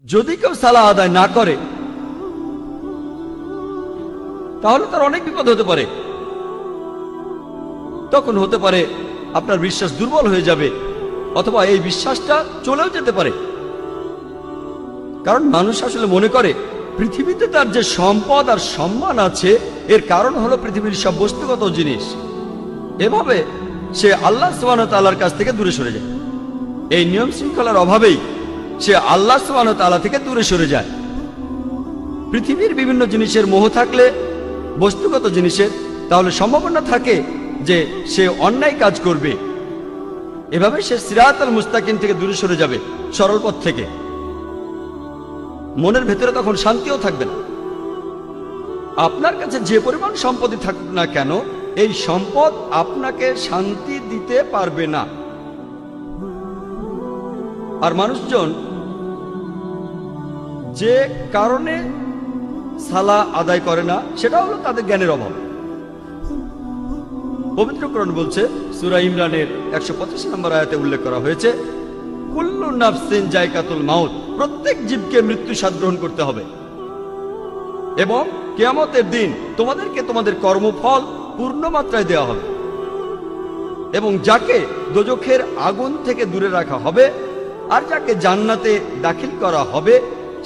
যদি কেউ সালাহ আদায় না করে তাহলে তার অনেক বিপদ হতে পারে। তখন হতে পারে আপনার বিশ্বাস দুর্বল হয়ে যাবে, অথবা এই বিশ্বাসটা চলেও যেতে পারে। কারণ মানুষ আসলে মনে করে পৃথিবীতে তার যে সম্পদ আর সম্মান আছে এর কারণ হলো পৃথিবীর সব বস্তুগত জিনিস। এভাবে সে আল্লাহ সুবহানাহু ওয়া তাআলার কাছ থেকে দূরে সরে যায়। এই নিয়ম শৃঙ্খলার অভাবেই সে আল্লাহ সুবহানাহু ওয়া তাআলা থেকে দূরে সরে যায়। পৃথিবীর বিভিন্ন জিনিসের মোহ থাকলে, বস্তুগত জিনিসের, তাহলে সম্ভাবনা থাকে যে সে অন্যায় কাজ করবে। এভাবে সে সিরাতাল মুস্তাকিম থেকে দূরে সরে যাবে, সরল পথ থেকে। মনের ভেতরে তখন শান্তিও থাকবে না। আপনার কাছে যে পরিমাণ সম্পত্তি থাকুক না কেন, এই সম্পদ আপনাকে শান্তি দিতে পারবে না। আর মানুষজন যে কারণে সালাহ আদায় করে না সেটা হলো তাদের জ্ঞানের অভাব। পবিত্র কোরআন বলছে, সূরা ইমরানের 185 নম্বর আয়াতে উল্লেখ করা হয়েছে, কুল্লু নাফসিন যায়কাতুল মাউত, প্রত্যেক জীবকে মৃত্যু স্বাদ গ্রহণ করতে হবে এবং কিয়ামতের দিন তোমাদেরকে তোমাদের কর্মফল পূর্ণ মাত্রায় দেওয়া হবে এবং যাকে দোজখের আগুন থেকে দূরে রাখা হবে আর যাকে জান্নাতে দাখিল করা হবে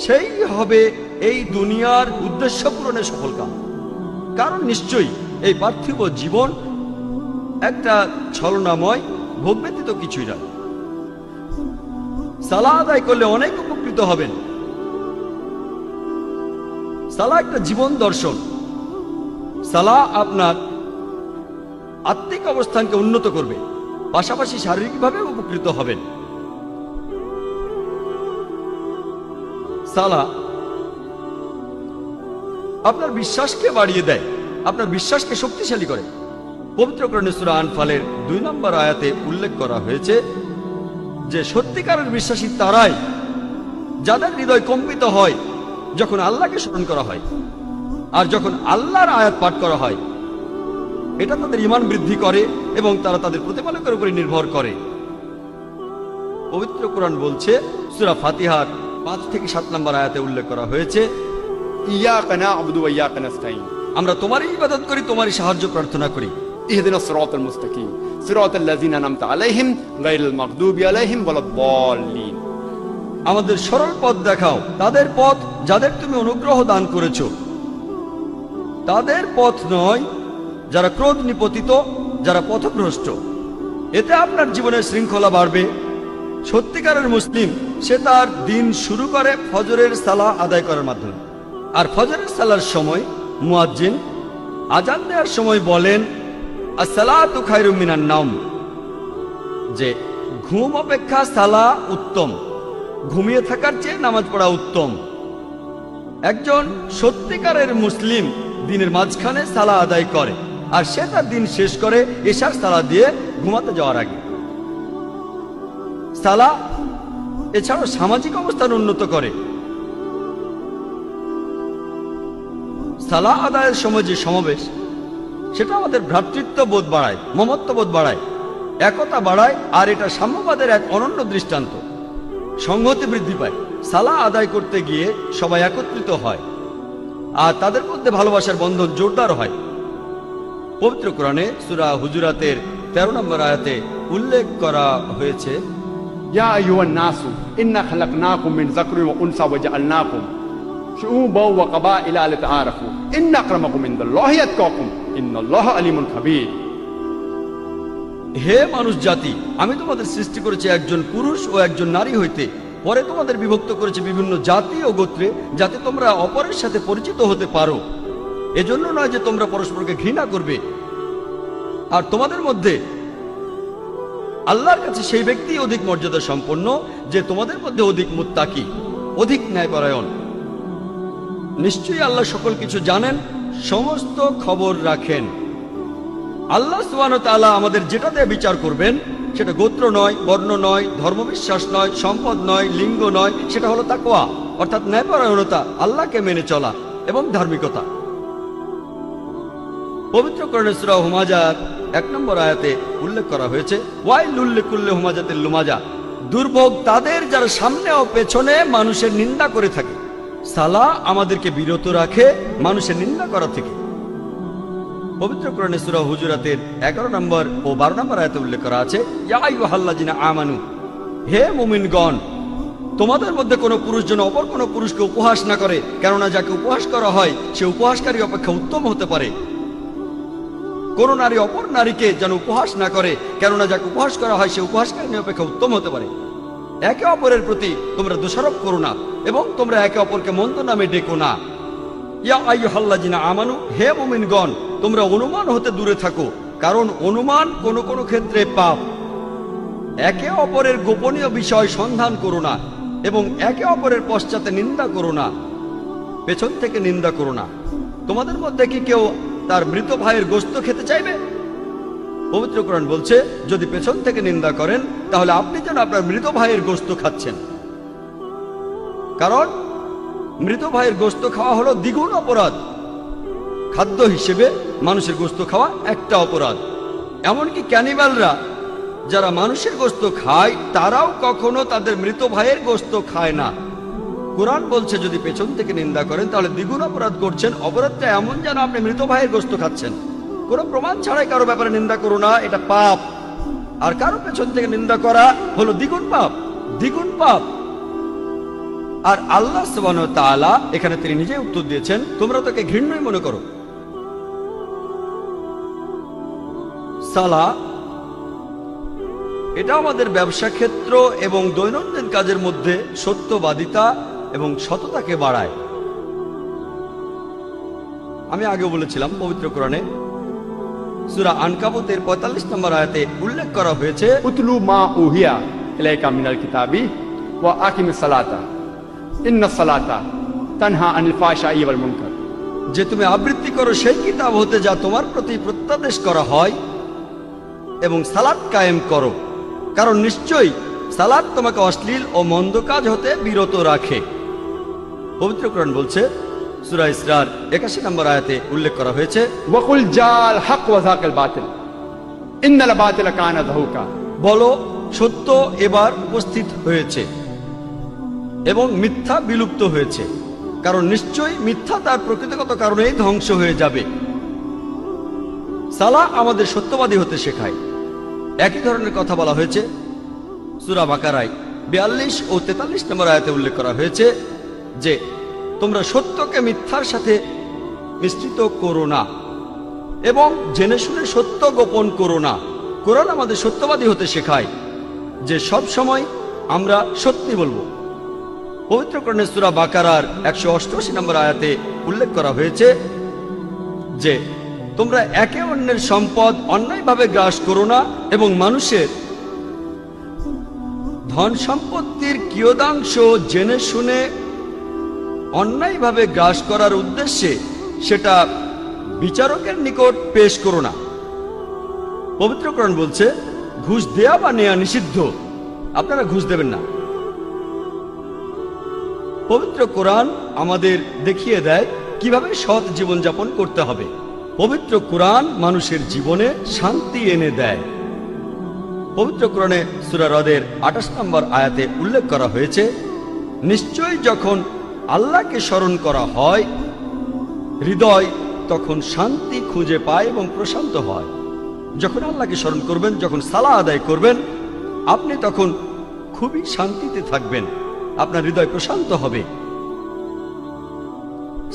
সেই হবে এই দুনিয়ার উদ্দেশ্য পূরণে সফলকাম। কারণ নিশ্চয়ই এই পার্থিব জীবন একটা ছলনাময়, ভোগ ব্যতীত কিছুই নয়। সালাহ আদায় করলে অনেক উপকৃত হবেন। সালাহ একটা জীবন দর্শন। সালাহ আপনার আত্মিক অবস্থানকে উন্নত করবে, পাশাপাশি শারীরিকভাবে উপকৃত হবেন। সালাহ আপনার বিশ্বাসকে বাড়িয়ে দেয়, আপনার বিশ্বাসকে শক্তিশালী করে। পবিত্র কোরআনে সূরা আনফালের 2 নম্বর আয়াতে উল্লেখ করা হয়েছে যে সত্যিকারের বিশ্বাসী তারাই যাদের হৃদয় কম্পিত হয় যখন আল্লাহকে স্মরণ করা হয় আর যখন আল্লাহর আয়াত পাঠ করা হয়। এটা তাদের ঈমান বৃদ্ধি করে এবং তারা তাদের প্রতিপালকের উপরে নির্ভর করে। পবিত্র কোরআন বলছে, সূরা ফাতিহার 5 থেকে 7 নম্বর আয়াতে উল্লেখ করা হয়েছে, ইয়াকা না'বুদু ওয়া ইয়াকা নাস্তাঈন, আমরা তোমারই ইবাদত করি, তোমারই সাহায্য প্রার্থনা করি। ইহদিনাস সিরাতাল মুস্তাকিম সিরাতাল লাযিনা আন'আমতা আলাইহিম গায়রিল মাগদুবি আলাইহিম ওয়ালাদ-দাল্লিন, আমাদের সরল পথ দেখাও, তাদের পথ যাদের তুমি অনুগ্রহ দান করেছো, তাদের পথ নয় যারা ক্রোধ নিপতিত, যারা পথভ্রষ্ট। এতে আপনার জীবনের শৃঙ্খলা বাড়বে। সত্যিকারের মুসলিম সে তার দিন শুরু করে ফজরের সালাহ আদায় করার মাধ্যমে। আর ফজরের সালার সময় মুয়াজ্জিন আজান দেওয়ার সময় বলেন, আসসালাতু খায়রুম মিনান নাওম, যে ঘুম অপেক্ষা সালাহ উত্তম, ঘুমিয়ে থাকার চেয়ে নামাজ পড়া উত্তম। একজন সত্যিকারের মুসলিম দিনের মাঝখানে সালাহ আদায় করে আর সে তার দিন শেষ করে এশার সালাহ দিয়ে ঘুমাতে যাওয়ার আগে। সালাহ এছাড়াও সামাজিক অবস্থান উন্নত করে। সালাহ আদায়ের সময় যে সমাবেশ, সেটা আমাদের ভ্রাতৃত্ব বোধ বাড়ায়, মমত্ববোধ বাড়ায়, একতা বাড়ায়, আর এটা সাম্যবাদের এক অনন্য দৃষ্টান্ত। সংহতি বৃদ্ধি পায়। সালাহ আদায় করতে গিয়ে সবাই একত্রিত হয় আর তাদের মধ্যে ভালোবাসার বন্ধন জোরদার হয়। পবিত্র কোরআনে সূরা হুজুরাতের 13 নম্বর আয়াতে উল্লেখ করা হয়েছে, ইয়া আইয়ুহান নাসু ইন্না খালাকনাকুম মিন যাকরিন ওয়া উনসা ওয়া জাআলনাকুম শুউবান ওয়া কাবাইলা লিতাআরাফু ইন্না আকরামাকুম ইনদাল্লাহি আতকাকুম ইন্নাল্লাহা আলিমুন খাবীর। হে মানুষ জাতি, আমি তোমাদের সৃষ্টি করেছি একজন পুরুষ ও একজন নারী হইতে, পরে তোমাদের বিভক্ত করেছি বিভিন্ন জাতি ও গোত্রে, যাতে তোমরা অপরের সাথে পরিচিত হতে পারো। এজন্য নয় যে তোমরা পরস্পরকে ঘৃণা করবে। আর তোমাদের মধ্যে আল্লাহর কাছে সেই ব্যক্তি অধিক মর্যাদা সম্পন্ন যে তোমাদের মধ্যে অধিক মুত্তাকি, অধিক ন্যায়পরায়ণ। নিশ্চয়ই আল্লাহ সকল কিছু জানেন, সমস্ত খবর রাখেন। আল্লাহ সুবহানাহু ওয়া তাআলা আমাদের যেটা দিয়ে বিচার করবেন সেটা গোত্র নয়, বর্ণ নয়, ধর্মবিশ্বাস নয়, সম্পদ নয়, লিঙ্গ নয়, সেটা হলো তাকওয়া, অর্থাৎ ন্যায়পরায়ণতা, আল্লাহকে মেনে চলা এবং ধার্মিকতা। পবিত্র কোরআনে সূরা হুমাজার 1 নম্বর আয়াতে উল্লেখ করা হয়েছে, ওয়াইলুল লিকুল্লি হুমাজাতিল লুমাজা, দুর্ভোগ তাদের যারা সামনে ও পেছনে মানুষের নিন্দা করে থাকে। সালাহ আমাদেরকে বিরত রাখে মানুষের নিন্দা করা থেকে। পবিত্র কোরআনে সূরা হুজুরাতের 11 নম্বর ও 12 নম্বর আয়াতে উল্লেখ করা আছে, ইয়া আইয়ুহাল্লাযিনা আমানু, হে মুমিনগণ, তোমাদের মধ্যে কোনো পুরুষ যেন অপর কোনো পুরুষকে উপহাস না করে, কেননা যাকে উপহাস করা হয় সে উপহাসকারী অপেক্ষা উত্তম হতে পারে। কোন নারী অপর নারীকে যেন উপহাস না করে, কেননা যাকে উপহাস করা হয় সে উপহাসকারী অপেক্ষা উত্তম হতে পারে। একে অপরের প্রতি তোমরা দোষারোপ করো না এবং তোমরা একে অপরকে মন্দ নামে ডেকো না। ইয়া আইয়ুহাল্লাযিনা আমানু, হে মুমিনগণ, তোমরা অনুমান হতে দূরে থাকো, কারণ অনুমান কোনো কোনো ক্ষেত্রে পাপ। একে অপরের গোপনীয় বিষয় সন্ধান করো না এবং একে অপরের পশ্চাতে নিন্দা করো না, পেছন থেকে নিন্দা করো না। তোমাদের মধ্যে কি কেউ তার মৃত ভাইয়ের গোশত খেতে চাইবে? পবিত্র কোরআন বলছে, যদি পেছন থেকে নিন্দা করেন তাহলে আপনি যেন আপনার মৃত ভাইয়ের গোশত খাচ্ছেন, কারণ মৃত ভাইয়ের গোশত খাওয়া হলো দ্বিগুণ অপরাধ। খাদ্য হিসেবে মানুষের গোশত খাওয়া একটা অপরাধ। এমনকি ক্যানিবালরা যারা মানুষের গোশত খায় তারাও কখনো তাদের মৃত ভাইয়ের গোশত খায় না। কোরআন বলছে যদি পেছন থেকে নিন্দা করেন তাহলে দ্বিগুণ অপরাধ করছেন। অপরাধটা এমন যেন আপনি মৃত ভাইয়ের গোশত খাচ্ছেন। কোনো প্রমাণ ছাড়াই কারো ব্যাপারে নিন্দা করো না, এটা পাপ। আর কারো পেছন থেকে নিন্দা করা হলো দ্বিগুণ পাপ, দ্বিগুণ পাপ। আর আল্লাহ সুবহানাহু ওয়া তাআলা এখানে তিনি নিজেই উত্তর দিয়েছেন, তোমরা তাকে ঘৃণ্যই মনে করো। সালাহ এটা আমাদের ব্যবসা ক্ষেত্র এবং দৈনন্দিন কাজের মধ্যে সত্যবাদিতা এবং সততাকে বাড়ায়। আমি আগে বলেছিলাম পবিত্র কোরআনে সূরা আনকাবুতের 45 নম্বর আয়াতে উল্লেখ করা হয়েছে, উতলু মা উহিয়া ইলাইকা মিনাল কিতাবি ওয়া আকিমিস সালাতা ইন্নাস সালাতা তানহা আনিল ফাহশাই ওয়াল মুনকার, যে তুমি আবৃত্তি করো সেই কিতাব হতে যা তোমার প্রতি প্রত্যাদেশ করা হয় এবং সালাত কায়েম করো, কারণ নিশ্চয়ই সালাত তোমাকে অশ্লীল ও মন্দ কাজ হতে বিরত রাখে। পবিত্র কোরআন বলছে সূরা ইসরার 81 নম্বর আয়াতে উল্লেখ করা হয়েছে, ওয়াকুল জাল হক ওয়া যাকাল বাতিল ইন্নাল বাতিলা কানা যাহুকা, বলো সত্য এবার উপস্থিত হয়েছে এবং মিথ্যা বিলুপ্ত হয়েছে, কারণ নিশ্চয়ই মিথ্যা তার প্রকৃতিগত কারণেই ধ্বংস হয়ে যাবে। সালাহ আমাদের সত্যবাদী হতে শেখায়। একই ধরনের কথা বলা হয়েছে সূরা বাকারায় 42 ও 43 নম্বর আয়াতে উল্লেখ করা হয়েছে যে তোমরা সত্যকে মিথ্যার সাথে মিশ্রিত করো না এবং জেনে শুনে সত্য গোপন করো না। কোরআন আমাদের সত্যবাদী হতে শেখায় যে সব সময় আমরা সত্যি বলবো। পবিত্র কোরআনে সূরা বাকারার 188 নম্বর আয়াতে উল্লেখ করা হয়েছে যে তোমরা একে অন্যের সম্পদ অন্যায়ভাবে গ্রাস করো না এবং মানুষের ধন সম্পত্তির কিয়দাংশ জেনে শুনে অন্যায়ভাবে গ্রাস করার উদ্দেশ্যে সেটা বিচারকের নিকট পেশ করো না। পবিত্র কোরআন বলছে ঘুষ দেয়া বা নেয়া নিষিদ্ধ, আপনারা ঘুষ দেবেন না। পবিত্র কোরআন আমাদের দেখিয়ে দেয় কিভাবে সৎ জীবনযাপন করতে হবে। পবিত্র কোরআন মানুষের জীবনে শান্তি এনে দেয়। পবিত্র কোরআনে সূরা রদের 28 নম্বর আয়াতে উল্লেখ করা হয়েছে, নিশ্চয়ই যখন আল্লাহকে স্মরণ করা হয় হৃদয় তখন শান্তি খুঁজে পায় এবং প্রশান্ত হয়। যখন আল্লাহকে স্মরণ করবেন, যখন সালাহ আদায় করবেন, আপনি তখন খুবই শান্তিতে থাকবেন, আপনার হৃদয় প্রশান্ত হবে।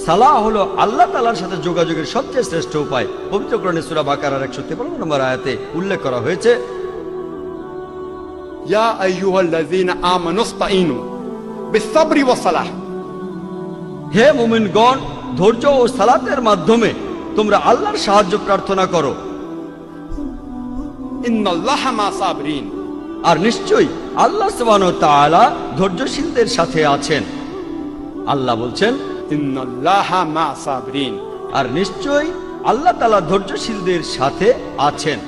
সালাহ হলো আল্লাহ তাআলার সাথে যোগাযোগের সবচেয়ে শ্রেষ্ঠ উপায়। পবিত্র কোরআনে সূরা বাকারার 153 নম্বর আয়াতে উল্লেখ করা হয়েছে, ইয়া আইয়ুহাল্লাযীনা আমানুস্তাঈনু বিস-সাবরি ওয়াস-সালাহ, হে মুমিনগণ, ধৈর্য ও সালাতের মাধ্যমে তোমরা আল্লাহর সাহায্য প্রার্থনা করো। ইন্নাল্লাহা মা-সাবিরিন, আর নিশ্চয়ই আল্লাহ সুবহানাহু ওয়া তাআলা ধৈর্যশীলদের সাথে আছেন। আল্লাহ বলছেন ইন্নাল্লাহা মা-সাবিরিন, আর নিশ্চয়ই আল্লাহ তাআলা ধৈর্যশীলদের সাথে আছেন।